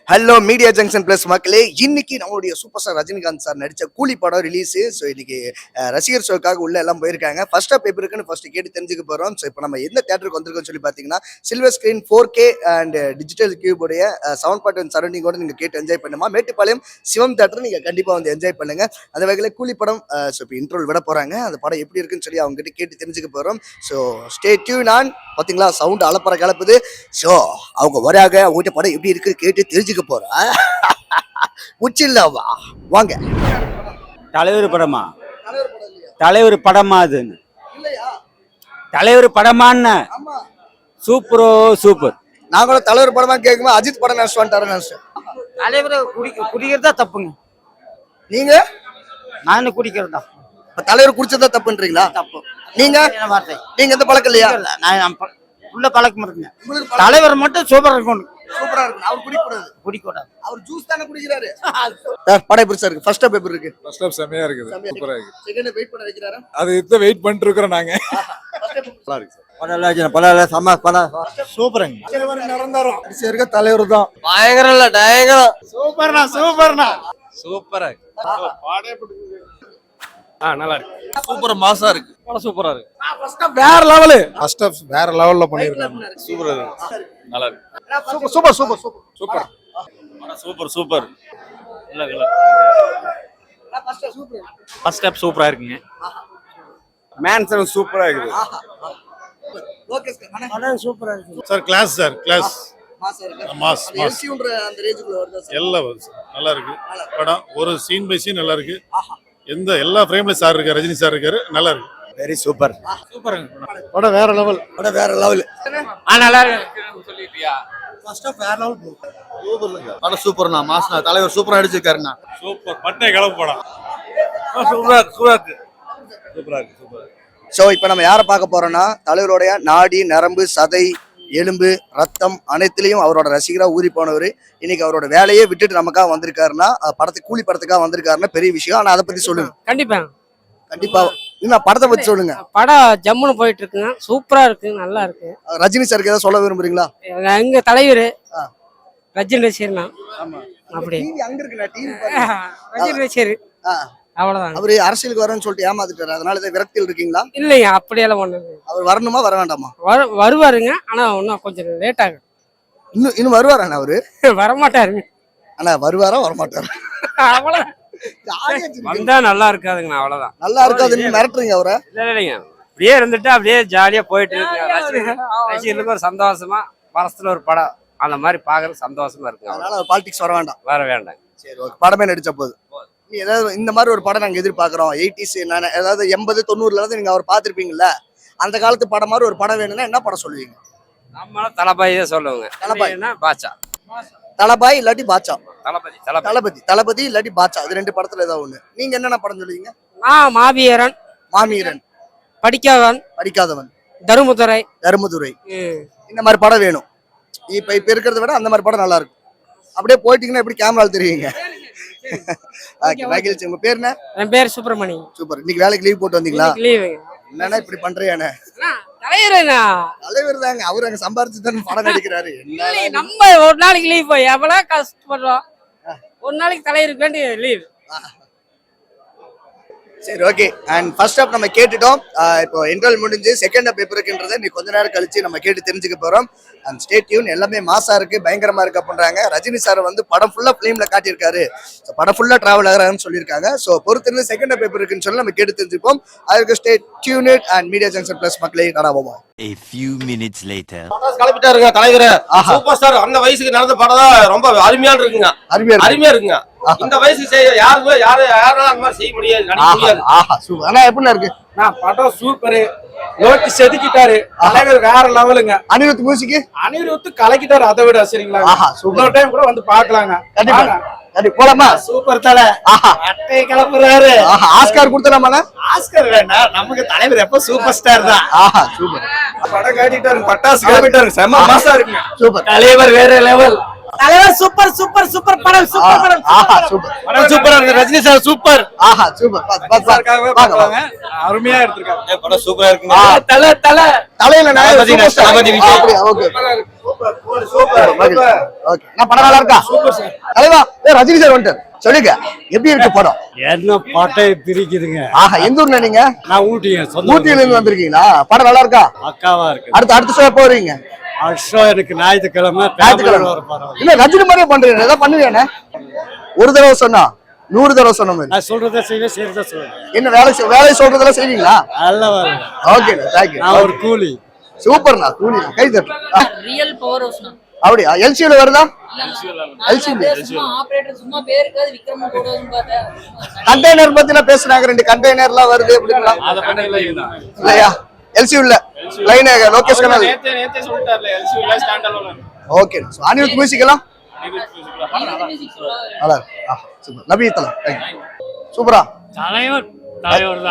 Hello media junction plus மக்களே, இன்னைக்கு நம்மளுடைய சூப்பர் ஸ்டார் ரஜினிகாந்த் சார் நடிச்ச கூலி படம் ரிலீஸ். ஸோ இன்னைக்கு ரசிகர் ஷோக்காக உள்ள எல்லாம் போயிருக்காங்க. ஃபர்ஸ்ட் ஆஃப் எப்படி இருக்குன்னு ஃபர்ஸ்ட் கேட்டு தெரிஞ்சுக்க போறோம். ஸோ இப்போ நம்ம எந்த தேட்டருக்கு வந்திருக்கோம்னு சொல்லி பார்த்தீங்கன்னா, silver screen 4K and digital cube உடைய 7.1 சரௌண்டிங்கோட நீங்க கேட்டு என்ஜாய் பண்ணுமா. மேட்டுப்பாளையம் சிவம் தேட்டர் நீங்க கண்டிப்பா வந்து என்ஜாய் பண்ணுங்க. அந்த வகையில் கூலி படம் ஸோ இப்போ இன்ட்ரோல் விட போறாங்க. அந்த படம் எப்படி இருக்குன்னு சொல்லி அவங்க கிட்ட கேட்டு தெரிஞ்சுக்க போறோம். So stay tune on. பாத்தீங்களா சவுண்ட் அலப்பற கலப்புது. ஸோ அவங்க வராங்க, அவங்ககிட்ட படம் எப்படி இருக்கு கேட்டு தெரிஞ்சுக்க போறோம். உச்சில்லாவா வாங்க. தலைவர் படமா? தலைவர் படமா? அது தலைவர் படமான்னு சூப்பரோ சூப்பர். நாங்களும் தலைவர் படமா கேட்கும்போது அஜித் படம் நினைச்சு வந்துட்டாரு நினைச்சேன். தலைவரை குடிக்கிறதா தப்புங்க. நீங்க? நான் குடிக்கிறதா. தலைவர் குடிச்சதா தப்புன்றீங்களா? தப்பு. நீங்க நீங்க எந்த பழக்கம் இல்லையா? நான் உள்ள பழக்கம் இருக்குங்க. தலைவர் மட்டும் சூப்பரா இருக்கணும். சூப்பரா இருக்கு. அவர் குடிக்கூடாது. அவர் ஜூஸ் தானே குடிக்கிறாரு. படம் எப்படி சார் இருக்கு? ஃபர்ஸ்ட் ஹாப் எப்படி இருக்கு? ஃபர்ஸ்ட் ஹாப் செமையா இருக்குது. சூப்பரா இருக்கு. செகண்ட் வெயிட் பண்ண வைக்கிறாரா? அது இத்த வெயிட் பண்ணிட்டு இருக்கோம் நாங்க. நல்லா இருக்கு சார். படம் சம படம் சூப்பருங்க. நடந்தாரோம் சரிங்க. தலைவர் தான் பயங்கரம் இல்ல டயங்கரம். சூப்பர்னா சூப்பரா இருக்கு. பாடே பிடிக்குது. நல்லா இருக்கு. சூப்பர் மாசா இருக்கு. படம் சூப்பரா இருக்கு. ஃபர்ஸ்ட் ஹாப் வேற லெவல். ஃபர்ஸ்ட் ஹாப் வேற லெவல்ல பண்ணிருக்காங்க. சூப்பரா இருக்கு. நல்லா இருக்கு. Super super super super. படம் சூப்பர். நல்லா இருக்கு. ஃபர்ஸ்ட் ஸ்டெப் சூப்பரா இருக்குங்க. மேன்சன் சூப்பரா இருக்குது. Okay sir. படம் சூப்பரா இருக்கு. சார் கிளாஸ் மாஸ் இருக்கு. மாஸ் எல்சின்ற அந்த ரேஞ்சுக்குள்ள வருதா சார்? எல்லாம் வருது சார். நல்லா இருக்கு படம். ஒரு சீன் பை சீன் நல்லா இருக்கு. எல்லா ஃப்ரேம்ல சார் இருக்காரு, ரஜினி சார் இருக்காரு. நல்லா இருக்கு. Very super. சூப்பருங்க. படம் வேற லெவல். நல்லா இருக்கு. சொல்லிட்டியா? ஃபர்ஸ்ட் ஹாப் வேற லெவல் ப்ரோ. படம் சூப்பர்ண்ணா. மாஸ்னா தலைவர் சூப்பரா அடிச்சிருக்காருண்ணா. சூப்பர். பட்டை கிளம்பு படம். சூப்பரா இருக்கு. ஸோ இப்போ நம்ம யாரை பார்க்க போறோம்னா, தலைவருடைய நாடி நரம்பு சதை எலும்பு ரத்தம் அனைத்துலயும் அவரோட ரசிகரா ஊறி போனவர். இன்னைக்கு அவரோட வேலையே விட்டுட்டு நமக்காக வந்திருக்காருன்னா, படத்துக்கு கூலி படத்துக்காக வந்திருக்காருன்னா பெரிய விஷயம். ஆனா அதை பத்தி சொல்லுங்க. கண்டிப்பா இன்னும் படத்தை பத்தி சொல்லுங்க. படம் ஜம்முன்னு போயிட்டு இருக்குங்க. சூப்பரா இருக்கு. நல்லா இருக்கு. ரஜினி சாருக்கு ஏதாவது சொல்ல விரும்புறீங்களா? எங்க தலைவர் ரஜினி ரசிகர்னா. அப்படி அங்க இருக்குண்ணா டிவி ரஜினி ரசிகர் அவ்வளவுதான். அவரு அரசியலுக்கு வரேன்னு சொல்லிட்டு ஏமாத்திட்டாரு. அதனால இதை விரக்தியில் இருக்கீங்களா? இல்லையா அப்படியெல்லாம் ஒண்ணு. அவர் வரணுமா வர வேண்டாமா? வருவாருங்க. ஆனா இன்னும் கொஞ்சம் லேட் ஆகும். இன்னும் வருவாராண்ணா? அவரு வரமாட்டாருங்க. ஆனா வருவாரா வரமாட்டாரு? அவ்வளவுதான். வந்தா நல்லா இருக்காதுங்கண்ணா. அவ்வளவுதான். நல்லா இருக்காதுன்னு மிரட்டுறீங்க அவரை? இல்லைங்க. அப்படியே இருந்துட்டு அப்படியே ஜாலியா போயிட்டு இருக்கு. ரசிகர்களுக்கு ஒரு சந்தோஷமா வருஷத்துல ஒரு படம் அந்த மாதிரி பாக்குறது சந்தோஷமா இருக்கு. அதனால பாலிடிக்ஸ் வர வேண்டாம். வர வேண்டாம். சரி ஓகே. படமே நடிச்ச போது நீ ஏதாவது இந்த மாதிரி ஒரு படம் நாங்க எதிர்பார்க்கிறோம். 80s ஏதாவது 80 90ல இருந்து நீங்க அவர் பார்த்திருப்பீங்கல்ல, அந்த காலத்து படம் மாதிரி ஒரு படம் வேணும்னா என்ன படம் சொல்லுவீங்க? நம்மளும் தளபதியே சொல்லுவாங்க. தளபதினா பாட்சா. தளபாய் இல்லாட்டி பாட்சா. தளபதி இல்லாட்டி பாட்சா. அது ரெண்டு படத்துல ஏதாவது ஒண்ணு. நீங்க என்னென்ன படம் சொல்லுவீங்க? மாவீரன், படிக்காதவன், தருமதுரை இந்த மாதிரி படம் வேணும். இப்ப இருக்கிறத விட அந்த மாதிரி படம் நல்லா இருக்கும். அப்படியே போயிட்டீங்கன்னா எப்படி கேமரால தெரியுங்க. உங்க பேர் என்ன? என் பேர் சுப்பிரமணி. சூப்பர். இன்னைக்கு வேலைக்கு லீவ் போட்டு வந்தீங்களா? என்னன்னா இப்படி பண்றியானே? தலைவர் தாங்க. அவரு அங்க சம்பாரிச்சு தான் படம் நடிக்கிறாரு. நம்ம ஒரு நாளைக்கு லீவ் போய் எவ்வளவு கஷ்டப்படுறோம். ஒரு நாளைக்கு தலைவருக்கு வேண்டி லீவ். சரி ஓகே. அண்ட் ஃபர்ஸ்ட் ஹாப் நம்ம கேட்டுட்டோம். இப்போ இன்டர்வல் முடிஞ்சு செகண்ட் ஹாப் பேப்பர் இருக்குன்றதை நீ கொஞ்ச நேரம் கழிச்சு நம்ம கேட்டு தெரிஞ்சுக்க போறோம். And stay tune. எல்லாமே மாசா இருக்கு, பயங்கரமா இருக்கு அப்படின்றாங்க. ரஜினி சார் வந்து படம் ஃபுல்லா பிலிம்ல காட்டியிருக்காரு. படம் ஃபுல்லா டிராவல் ஆகிறாருன்னு சொல்லியிருக்காங்க. ஸோ பொறுத்திருந்து செகண்ட் ஹாப் பேப்பர் இருக்குன்னு சொல்லி நம்ம கேட்டு தெரிஞ்சுப்போம். அதுக்கு stay tune it and media junction plus மக்களே நடாவோமா. A few minutes later. கிளப்பிட்டாருங்க தலைவர். Super star. அந்த வயசுக்கு நடந்த படம் தான் ரொம்ப அருமையா இருக்குங்க. அருமையா இருக்குங்க. இந்த வயசுக்கு யாராலும் அந்த மாதிரி செய்ய முடியாது, நடிக்க முடியாது. ஆனா எப்படி இருக்கு படம்? சூப்பர். நோட்டி செதுக்கிட்டாரு தலைவர். வேற லெவலுங்க. அனிருத் மியூசிக். அனிருத் கலக்கிட்டாரு. அதை விட சரிங்களா? இன்னொரு டைம் கூட வந்து பாக்கலாங்க. போலாமா? சூப்பர் தலை. அட்டை கிளப்புறாரு. ஆஸ்கார் கொடுத்தலாமா? ஆஸ்கார் வேண்டாம், நமக்கு தலைவர் எப்ப சூப்பர் ஸ்டார் தான். சூப்பர். படம் காட்டிட்டாரு. பட்டாசு கிளப்பிட்டாரு. செம்ம மாசா இருக்குங்க. சூப்பர். தலைவர் வேற லெவல். தலைவர் சூப்பர் சூப்பர் சூப்பர் படம். சூப்பர் படம். சூப்பர். படம் சூப்பரா இருக்கு. Rajini sir super. சூப்பர். அருமையா எடுத்திருக்காங்க. படம் சூப்பரா இருக்குங்க. தலையில ஓகே. ஓகே நான் படம் நல்லா இருக்கா தலைவா ரஜினி சார் வந்துட்டார் சொல்லுங்க எப்படி இருக்கு படம் என்ன பாட்டை பிரிக்குதுங்க. ஆஹா எந்த ஊர்ல நீங்க நான் ஊட்டிங்க, ஊட்டியில இருந்து வந்திருக்கீங்களா படம் நல்லா இருக்கா அக்காவா இருக்கு. அடுத்த ஷோ எப்போ வருவீங்க வருஷம் எனக்கு ஞாயிற்றுக்கிழமை ஞாயிற்றுக்கிழமை ஒரு படம். இல்ல ரஜினி மாதிரியே பண்றீங்க ஏதாவது பண்ணுவீங்க ஒரு தடவை சொன்னா 100 தடவை சொன்ன மாதிரி நான் சொல்றதை செய்வேன், செய்யறத சொல்லுவேன். என்ன வேலை சொல்றதெல்லாம் செய்வீங்களா நல்ல வரல. ஓகே தேங்க்யூ நான் ஒரு கூலி. சூப்பர்ண்ணா கூலி கை தட்டு ரியல் பவர் ஹவுஸ் அப்படியா எல்சியூல வருதா ஆபரேட்டர் சும்மா பேருக்கு அது விக்ரம போடுவதுன்னு பார்த்தா கண்டெய்னர் பத்தின பேசுறாங்க 2 கண்டெய்னர்லாம் வருது அப்படிங்களா இல்லையா எல்சியூ இல்ல லைன் லோகேஷ் கனல் ஓகே அனிருத் மியூசிக் எல்லாம் நல்லா சூப்பர் நபி தல சூப்பரா தலைவர்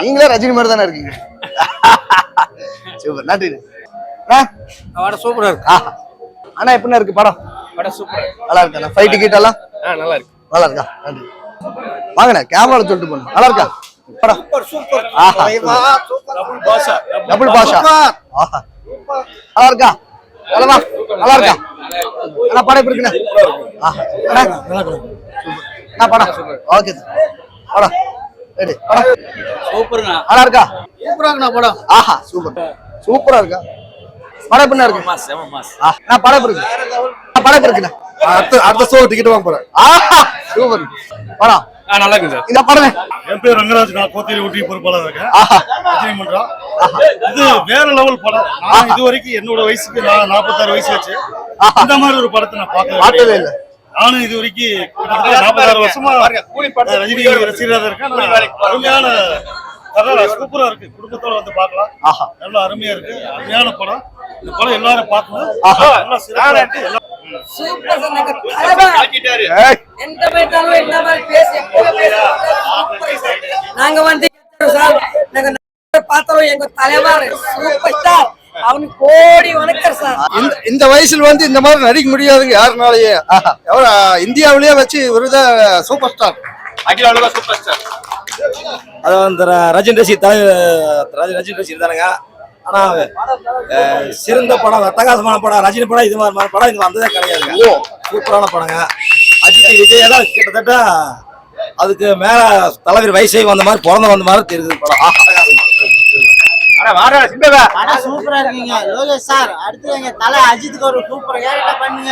நீங்களே ரஜினி மாதிரி தானே இருக்கீங்க சூப்பர் நன்றி சூப்பரா இருக்கு. அண்ணா எப்படின்னா இருக்கு படம் சூப்பர் நல்லா இருக்கா ஃபைட் டிக்கெட் எல்லாம் நல்லா இருக்கு. நல்லா இருக்கா நன்றி வாங்கண்ணே கேமரால சொல்லிட்டு போங்க நல்லா இருக்கா படம் ஆஹா டபுள் பாஷா ஆஹா நல்லா இருக்கா நல்லா இருக்கா அண்ணா படம் எப்படி இருக்குண்ணே ஆஹா அண்ணா படம் ஓகே படம் ரெடி படம் சூப்பருங்க. நல்லா இருக்கா சூப்பராங்கண்ணா படம். ஆஹா சூப்பரா இருக்கா படம் எப்படி இருக்கு நான் படம் எப்படி இருக்கு படம் எப்படி இருக்குண்ணே அடுத்த ஷோ டிக்கெட் வாங்க போறேன் ஆஹா சூப்பர் படம் நல்லா இருக்கு சார். இந்த படம் என் பேர் ரங்கராஜ், நான் கோத்தேரி ஊட்டி பொறுப்பாளர் இருக்கேன். ஆஹா ரஜினி மன்றம். இது வேற லெவல் படம். நான் இது வரைக்கும் என்னோட வயசுக்கு நான் 46 வயசு வச்சு இந்த மாதிரி ஒரு படத்தை நான் பார்த்ததே இல்ல நானும் இது வரைக்கும் கிட்டத்தட்ட 46 வருஷமா ரஜினி ரசிகராக இருக்கேன். அருமையான கதை, சூப்பரா இருக்கு. குடும்பத்தோட வந்து பார்க்கலாம். ஆஹா நல்லா அருமையா இருக்கு. அருமையான படம். இந்த படம் எல்லாரும் பார்க்கணும். ஆஹா. நல்லா சிறப்பா இருக்கு. சூப்பர் எந்த போயிட்டாலும் என்ன மாதிரி பேசி நாங்க வந்து சார் நாங்க பார்த்தோம் எங்க தலைவர் சூப்பர் ஸ்டார் அவனுக்கு கோடி வணக்கம் சார். இந்த வயசுல வந்து இந்த மாதிரி நடிக்க முடியாதுங்க யாருனாலயே. இந்தியாவிலேயே வச்சு ஒரு சூப்பர் ஸ்டார், அகில உலக சூப்பர் ஸ்டார். அது வந்து ரஜினி ரசிகர் தானுங்க. ஆனா சிறந்த படம், அட்டகாசமான படம், ரஜினி படம் இது மாதிரி படம் இங்க வந்ததே கிடையாதுங்க. சூப்பரான படங்க. அஜித் விஜய் எல்லாம் கிட்டத்தட்ட அதுக்கு மேல தலைவர் வயசே வந்த மாதிரி வந்த மாதிரி தெரியுது படம். சூப்பரா இருக்கீங்க லோகேஷ் சார். அடுத்து எங்க தலை அஜித்துக்கு ஒரு சூப்பர் கேரக்டர் பண்ணுங்க.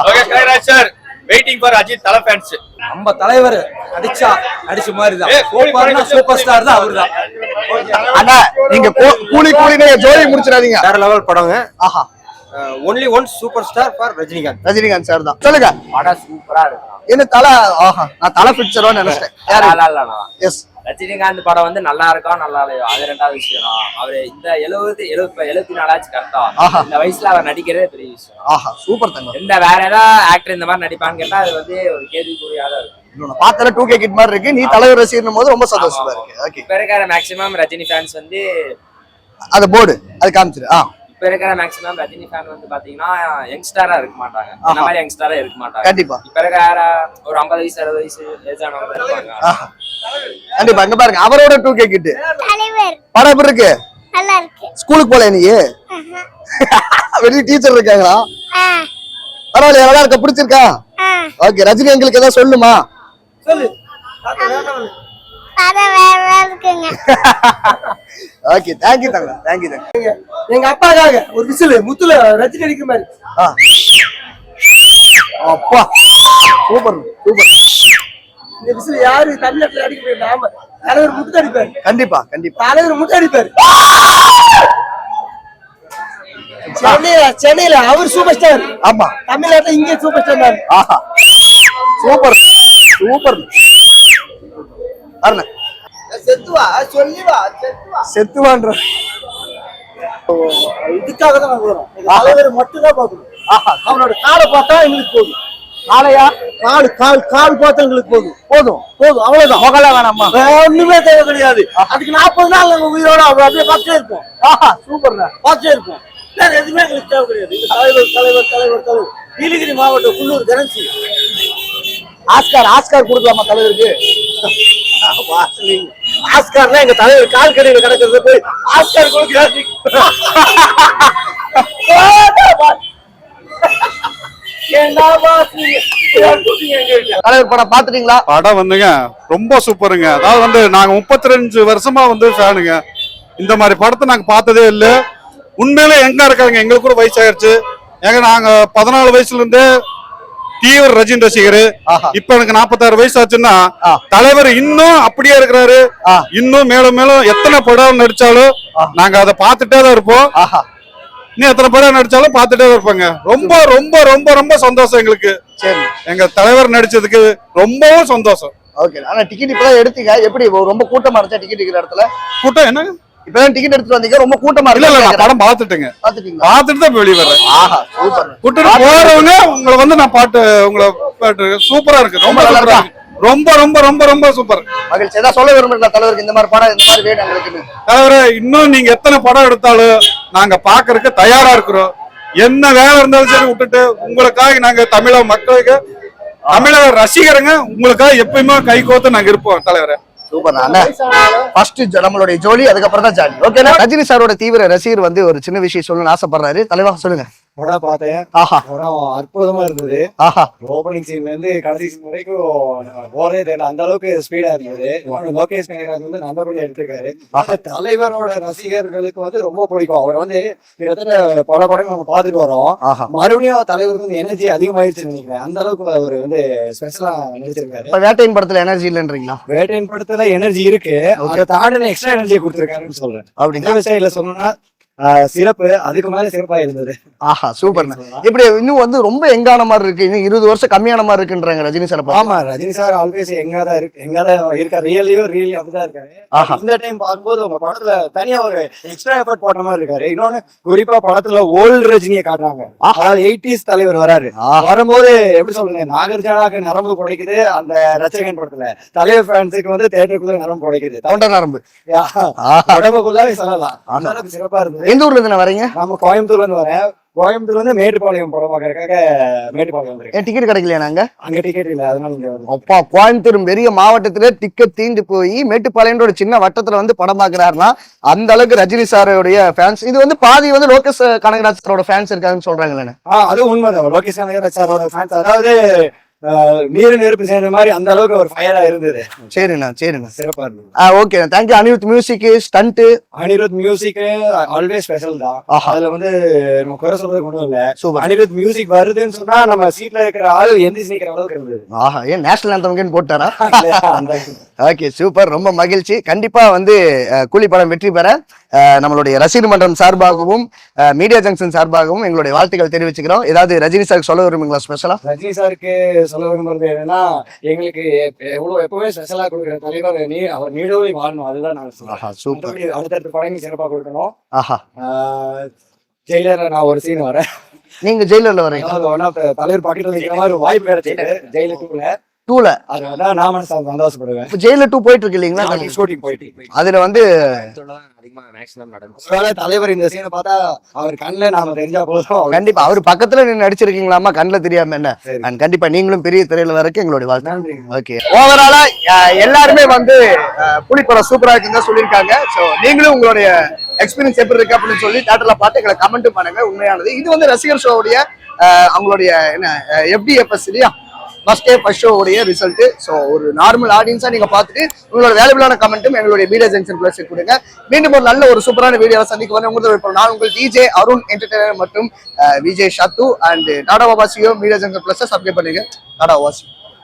Lokesh sir waiting for Ajith Thala fans. நம்ம தலைவர் நடிச்ச மாதிரி தான் சூப்பர் ஸ்டார் தான் அவர்தான். அண்ணா நீங்க கூலினே ஜோடி முடிச்சிடாதீங்க. வேற லெவல் படங்க. ஆஹா only one super star for Rajinikanth sir தான். சொல்லுங்க படம் சூப்பரா இருக்கும். என்ன தலை ஆஹா நான் தலை பிடிச்சரோன்னு நினைச்சிட்டேன். எஸ் ரஜினிகாந்த் படம் வந்து நல்லா இருக்கா நல்லா இல்லையோ அது ரெண்டாவது விஷயம். அவரு இந்த 74 கரெக்டா இந்த வயசுல அவர் நடிக்கிறதே பெரிய விஷயம். ஆஹா சூப்பர் தங்க. இந்த வேற ஏதாவது ஆக்டர் இந்த மாதிரி நடிப்பான்னு கேட்டா அது வந்து ஒரு கேள்விக்குறியாக இருக்கும். பார்த்தல 2K கிட் மாதிரி இருக்கு. நீ தலைவர் ரசிகர்னும் போது ரொம்ப சந்தோஷமா இருக்கு. ஓகே இப்ப இருக்கிற மேக்ஸிமம் ரஜினி ஃபேன்ஸ் வந்து அது போர்டு அது காமிச்சிரு. இப்ப இருக்கிற மேக்ஸிமம் ரஜினி ஃபேன் வந்து பாத்தீங்கன்னா யங்ஸ்டரா இருக்க மாட்டாங்க. இந்த மாதிரி யங்ஸ்டரா இருக்க மாட்டாங்க. கண்டிப்பா இப்ப இருக்கிற ஒரு 50 வயசு 60 வயசு ஏஜ் ஆனவங்க இருப்பாங்க. கண்டிப்பா அங்க பாருங்க அவரோட 2K கிட் படம் எப்படி இருக்கு? நல்லா இருக்கு. ஸ்கூலுக்கு போல நீ வெளிய டீச்சர் இருக்காங்களா? பரவாயில்ல நல்லா இருக்க பிடிச்சிருக்கா? ஓகே ரஜினி எங்களுக்கு ஏதாவது சொல்லுமா? சொல்லு. ஓகே தேங்க்யூ தங்க தேங்க்யூ. எங்க அப்பாக்காக ஒரு விசில் முத்துல ரஜினி அடிக்கிற மாதிரி. அப்பா சூப்பர் சூப்பர். இந்த விசில் யாரு தமிழ்நாட்டுல அடிக்க முடியாது. ஆமா தலைவர் முட்டு அடிப்பாரு. கண்டிப்பா கண்டிப்பா தலைவர் முட்டு அடிப்பாரு. சென்னையில அவர் சூப்பர் ஸ்டார். ஆமா தமிழ்நாட்டுல இங்க சூப்பர் ஸ்டார் தான். ஆஹா சூப்பர் சூப்பர். அருண் செத்துவா சொல்லிவா செத்துவான்ற இதுக்காக தான் வரோம். தலைவர் மட்டும் தான் பாக்கணும். அவனோட காலை பார்த்தா எங்களுக்கு போதும். காலையா கால் பார்த்தா எங்களுக்கு போதும் போதும் அவ்வளவுதான். மகளா வேணாமா? ஒண்ணுமே தேவை கிடையாது. அதுக்கு 40 நாள் நாங்க உயிரோட அப்படியே பார்த்தே இருப்போம். சூப்பர்ண்ணா பார்த்தே இருப்போம். வேற எதுவுமே எங்களுக்கு தேவை கிடையாது. இந்த தலைவர் நீலகிரி மாவட்டம் குள்ளூர் கரன்சி ஆஸ்கார் கொடுக்கலாமா தலைவருக்கு? ஆஸ்கார்னா எங்க தலைவர் கால் கடையில கிடக்கிறது போய் ஆஸ்கார் கொடுக்கிறாரு. தலைவர் படம் பாத்துட்டீங்களா? படம் வந்துங்க ரொம்ப சூப்பருங்க. அதாவது வந்து நாங்க 32 வருஷமா வந்து ஃபேனுங்க. இந்த மாதிரி படத்தை நாங்க பார்த்ததே இல்லை. உண்மையிலே எங்க இருக்காங்க, எங்களுக்கு கூட வயசாயிருச்சு. ஏங்க நாங்க 14 வயசுல இருந்தே தீவிர ரஜினி ரசிகர். இப்ப எனக்கு 46 வயசு ஆச்சுன்னா தலைவர் இன்னும் அப்படியே இருக்கிறாரு. இன்னும் மேலும் மேலும் எத்தனை படம் நடிச்சாலும் நாங்க அதை பார்த்துட்டே தான் இருப்போம். இன்னும் எத்தனை படம் நடிச்சாலும் பார்த்துட்டே தான் இருப்பாங்க. ரொம்ப ரொம்ப ரொம்ப ரொம்ப சந்தோஷம் எங்களுக்கு. சரி, எங்க தலைவர் நடிச்சதுக்கு ரொம்பவும் சந்தோஷம். ஓகே. ஆனா டிக்கெட் இப்பதான் எடுத்தீங்க, எப்படி ரொம்ப கூட்டமா இருந்துச்சா டிக்கெட் இருக்கிற இடத்துல? கூட்டம் என்ன? இப்பதான் டிக்கெட் எடுத்துட்டு வந்தீங்க, ரொம்ப கூட்டமா இல்ல இல்ல, நான் இருக்கு. படம் பார்த்துட்டேங்க. பாத்துட்டீங்களா? பார்த்துட்டு தான் வெளியே வர்றேன். ஆஹா, சூப்பர். கூட்டிட்டு போறவங்க உங்களை வந்து நான் உங்களை பாட்டு சூப்பரா இருக்கு. ரொம்ப நல்லா சூப்பரா இருக்கா? இருக்கு. ரொம்ப ரொம்ப ரொம்ப ரொம்ப சூப்பர். மகிழ்ச்சி. ஏதாவது சொல்ல விரும்புறீங்களா தலைவருக்கு, இந்த மாதிரி படம் இந்த மாதிரி வேணும் எங்களுக்கு? தலைவரே, இன்னும் நீங்க எத்தனை படம் எடுத்தாலும் நாங்க பாக்குறதுக்கு தயாரா இருக்கிறோம். என்ன வேலை இருந்தாலும் சரி விட்டுட்டு உங்களுக்காக நாங்க தமிழக மக்களுக்கு, தமிழக ரசிகருங்க உங்களுக்காக எப்பயுமே கை கோத்து நாங்க இருப்போம் தலைவரே. சூப்பர். ஃபர்ஸ்ட் நம்மளுடைய ஜோலி, அதுக்கப்புறம் தான் ஜாலி. ஓகேனா? ரஜினி சாரோட தீவிர ரசிகர் வந்து ஒரு சின்ன விஷயம் சொல்லணும்னு ஆசைப்படுறாரு. தலைவா சொல்லுங்க. படம் பார்த்தேன். ஆஹா, படம் அற்புதமா இருந்தது. ஆஹா, ஓப்பனிங் சீன்ல இருந்து கடைசி சீன் வரைக்கும் போறதே தெரியல, அந்த அளவுக்கு ஸ்பீடா இருந்தது. லோகேஷ் கனகராஜ் வந்து நல்லபடியா எடுத்திருக்காரு. தலைவரோட ரசிகர்களுக்கு வந்து ரொம்ப பிடிக்கும். அவர் வந்து கிட்டத்தட்ட பல படம் நம்ம பார்த்துட்டு வரோம். மறுபடியும் தலைவருக்கு வந்து எனர்ஜி அதிகமாயிருச்சுன்னு நினைக்கிறேன். அந்த அளவுக்கு அவர் வந்து ஸ்பெஷலா நடிச்சிருக்காரு. இப்ப வேட்டையின் படத்துல எனர்ஜி இல்லன்றீங்களா? வேட்டையின் படத்துல எனர்ஜி இருக்கு, அதை தாண்டின எக்ஸ்ட்ரா எனர்ஜியை கொடுத்திருக்காருன்னு சொல்றேன். அப்படின்னா இந்த விஷயத்துல சொல்லணும்னா சிறப்பு, அதுக்கு மேல சிறப்பா இருந்தது. ஆஹா, சூப்பர். இப்படி இன்னும் வந்து ரொம்ப எங்கான மாதிரி இருக்கு, இன்னும் 20 வருஷம் கம்மியான மாதிரி இருக்குன்றாங்க ரஜினி சார். ஆமா, ரஜினி சார் ஆல்வேஸ் எங்காதான் இருக்காரு. ரியலி அப்படிதான் இருக்காரு. இந்த டைம் பார்க்கும்போது உங்க படத்துல தனியா ஒரு எக்ஸ்ட்ரா எஃபர்ட் போட்ட மாதிரி இருக்காரு. இன்னொன்னு குறிப்பா படத்துல ஓல்டு ரஜினியை காட்டுறாங்க. அதாவது 80s தலைவர் வராரு. வரும்போது எப்படி சொல்றேன், நாகர்ஜானாக்கு நரம்பு குடைக்குது அந்த ரச்சகன் படத்துல. தலைவர் ஃபேன்ஸுக்கு வந்து தியேட்டருக்குள்ள நரம்பு குடைக்குது, தொண்டை நரம்பு உடம்புக்குள்ளாவே சொல்லலாம். அந்த அளவுக்கு சிறப்பா இருந்தது. எந்த ஊர்ல இருந்து வரீங்க? நம்ம கோயம்புத்தூர்ல இருந்து வரேன். கோயம்புத்தூர்ல இருந்து மேட்டுப்பாளையம் படம் பாக்குறதுக்காக மேட்டுப்பாளையம் வந்திருக்கேன். டிக்கெட் கிடைக்கலையா? நாங்க அங்க டிக்கெட் இல்ல, அதனால இங்க வரோம். அப்பா, கோயம்புத்தூர் பெரிய மாவட்டத்துல டிக்கெட் தீண்டு போய் மேட்டுப்பாளையம் ஒரு சின்ன வட்டத்துல வந்து படம் பாக்குறாருன்னா அந்த அளவுக்கு ரஜினி சாரோடைய ஃபேன்ஸ். இது வந்து பாதி வந்து லோகேஷ் கனகராஜ் சாரோட ஃபேன்ஸ் இருக்காங்கன்னு சொல்றாங்களே. அது உண்மைதான். லோகேஷ் கனகராஜ் சாரோட ஃபேன்ஸ், அதாவது நீர் நெருப்பு சேர்ந்த மாதிரி அந்த அளவுக்கு ஒரு ஃபயரா இருந்தது. சரிண்ணா, சரிண்ணா, சிறப்பா இருந்தது. Okay, thank you. Anirudh music, stunt. Anirudh music always special தான். அதுல வந்து நம்ம குறை சொல்றதுக்கு ஒண்ணும் இல்ல. அனிருத் மியூசிக் வருதுன்னு சொன்னா நம்ம சீட்ல இருக்கிற ஆள் எந்திரிச்சு நிக்கிற அளவுக்கு இருந்தது. ஆஹா, ஏன் நேஷனல் ஆந்தம் போட்டாரா? Okay, super. ரொம்ப மகிழ்ச்சி. கண்டிப்பா வந்து கூலி படம் வெற்றி பெற நம்மளுடைய ரசிகர் மன்றம் சார்பாகவும் மீடியா ஜங்ஷன் சார்பாகவும் எங்களுடைய வாழ்த்துக்கள் தெரிவிச்சுக்கிறோம். ஏதாவது ரஜினி சாருக்கு சொல்ல விரும்புங்களா ஸ்பெஷலா? ரஜினி சாருக்கு சொல்ல விரும்புறது என்னன்னா, எங்களுக்கு எப்பவுமே ஸ்பெஷலா கொடுக்குற தலைவர் அவர் நீடோடி வாழணும், அதுதான் நான் சொல்றேன். சூப்பர். அடுத்தடுத்த படங்கள் சிறப்பா கொடுக்கணும். ஆஹா, ஜெயிலர்ல நான் ஒரு சீன் வரேன். நீங்க ஜெயிலர்ல வரீங்க? தலைவர் பாக்கெட்ல இருக்கிற மாதிரி ஒரு வாய்ப்பு கிடைச்சிட்டு ஜெயிலர் 2ல அதுதான் நான் சந்தோஷப்படுவேன். ஜெயிலர் 2 போயிட்டு இருக்கு இல்லீங்களா? ஷூட்டிங் போயிட்டு அதுல வந்து தலைவர் இந்த சீனை பார்த்தா அவர் கண்ணுல நாம தெரிஞ்சா போதும். கண்டிப்பா அவர் பக்கத்துல நீங்க நடிச்சிருக்கீங்களாமா, கண்ணுல தெரியாம என்ன? கண்டிப்பா நீங்களும் பெரிய திரையில வரைக்கும் எங்களுடைய வாழ்த்து. ஓகே, ஓவராலா எல்லாருமே வந்து புலிப்படம் சூப்பரா இருக்குன்னு தான் சொல்லியிருக்காங்க. ஸோ நீங்களும் உங்களுடைய எக்ஸ்பீரியன்ஸ் எப்படி இருக்கு அப்படின்னு சொல்லி தியேட்டர்ல பார்த்து எங்களை கமெண்ட் பண்ணுங்க. உண்மையானது இது வந்து ரசிகர் ஷோவுடைய அவங்களுடைய என்ன FDFS இல்லையா, ஃபர்ஸ்ட் டே ஃபர்ஸ்ட் ஷோ உடைய ரிசல்ட். ஸோ ஒரு நார்மல் ஆடியன்ஸா நீங்க பார்த்துட்டு உங்களோட வேல்யூபிளான கமெண்ட்டும் எங்களுடைய மீடியா ஜங்ஷன் பிளஸ் கொடுங்க. மீண்டும் ஒரு நல்ல ஒரு சூப்பரான வீடியோவை சந்திக்க வந்து உங்களுக்கு நான் உங்கள் DJ அருண் என்டர்டெய்னர் மற்றும் விஜய் ஷத்து அண்ட் டாடா வாசியோ மீடியா ஜங்ஷன் பிளஸ் சப்ஸ்கிரைப் பண்ணுங்க. டாடா வாசி.